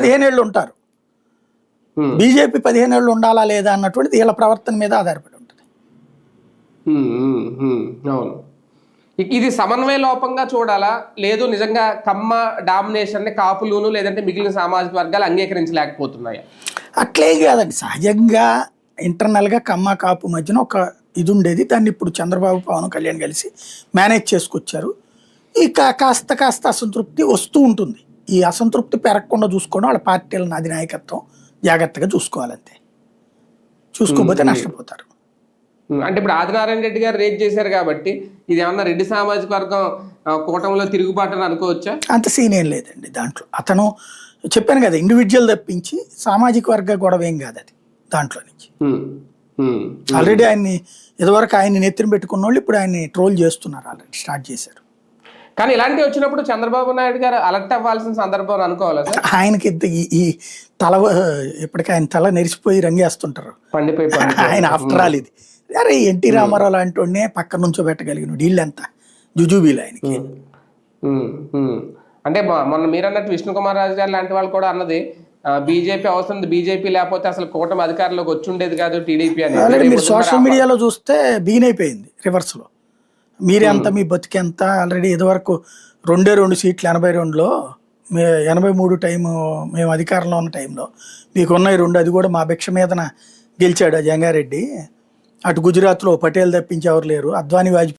15 ఏళ్ళు ఉంటారు. బీజేపీ 15 ఏళ్ళు ఉండాలా లేదా అన్నటువంటిది వీళ్ళ ప్రవర్తన మీద ఆధారపడి ఉంటుంది. అవును. ఇది సమన్వయ లోపంగా చూడాలా, లేదు నిజంగా కమ్మ డామినేషన్ కాపులును లేదంటే మిగిలిన సామాజిక వర్గాలు అంగీకరించలేకపోతున్నాయా? అట్లే కాదండి, సహజంగా ఇంటర్నల్గా కమ్మ కాపు మధ్యన ఒక ఇది ఉండేది. దాన్ని ఇప్పుడు చంద్రబాబు పవన్ కళ్యాణ్ కలిసి మేనేజ్ చేసుకొచ్చారు. ఇక కాస్త కాస్త అసంతృప్తి వస్తూ ఉంటుంది. ఈ అసంతృప్తి పెరగకుండా చూసుకోవడం వాళ్ళ పార్టీల అధినాయకత్వం జాగ్రత్తగా చూసుకోవాలంతే. చూసుకోకపోతే నష్టపోతారు. అంటే ఇప్పుడు ఆదినారాయణ రెడ్డి గారు రేట్ చేశారు కాబట్టి ఇది ఏమన్నా రెడ్డి సామాజిక వర్గం కూటమిలో తిరుగుబాటు అని అనుకోవచ్చా? అంత సీన్ ఏం లేదండి దాంట్లో. అతను చెప్పాను కదా, ఇండివిజువల్ తప్పించి సామాజిక వర్గ గొడవ ఏం కాదు అది. దాంట్లో నుంచి ఆల్రెడీ ఆయన్ని ఇదివరకు ఆయన్ని నెత్తిన పెట్టుకున్న వాళ్ళు ఇప్పుడు ఆయన్ని ట్రోల్ చేస్తున్నారు, ఆల్రెడీ స్టార్ట్ చేశారు. కానీ ఇలాంటివి వచ్చినప్పుడు చంద్రబాబు నాయుడు గారు అలర్ట్ అవ్వాల్సిన సందర్భం అనుకోవాలి సార్. ఆయనకి ఈ తల ఇప్పటికీ ఆయన తల నెరిసిపోయి రంగేస్తుంటారు. ఆయన ఆఫ్టర్ ఆల్ ఇది అరే ఎన్టీ రామారావు లాంటి వాడినే పక్కన నుంచో పెట్టగలిగిన వీళ్ళంతా జుజుబీలు ఆయనకి. అంటే మొన్న మీరు అన్నట్టు విష్ణు కుమార్ రాజు గారు లాంటి వాళ్ళు కూడా అన్నది బీజేపీ అవసరం, బీజేపీ లేకపోతే అసలు కూటమి అధికారంలోకి వచ్చి ఉండేది కాదు టీడీపీ అని. ఆల్రెడీ మీరు సోషల్ మీడియాలో చూస్తే బిగిన్ అయిపోయింది రివర్స్లో. మీరెంత మీ బతికెంత ఆల్రెడీ ఇదివరకు 2 సీట్లు 82లో 83 టైము మేము అధికారంలో ఉన్న టైంలో మీకు ఉన్నాయి 2, అది కూడా మా భిక్ష మీదన గెలిచాడు జంగారెడ్డి. అటు గుజరాత్లో పటేల్ తప్పించి ఎవరు లేరు, అద్వానీ వాజ్పేయి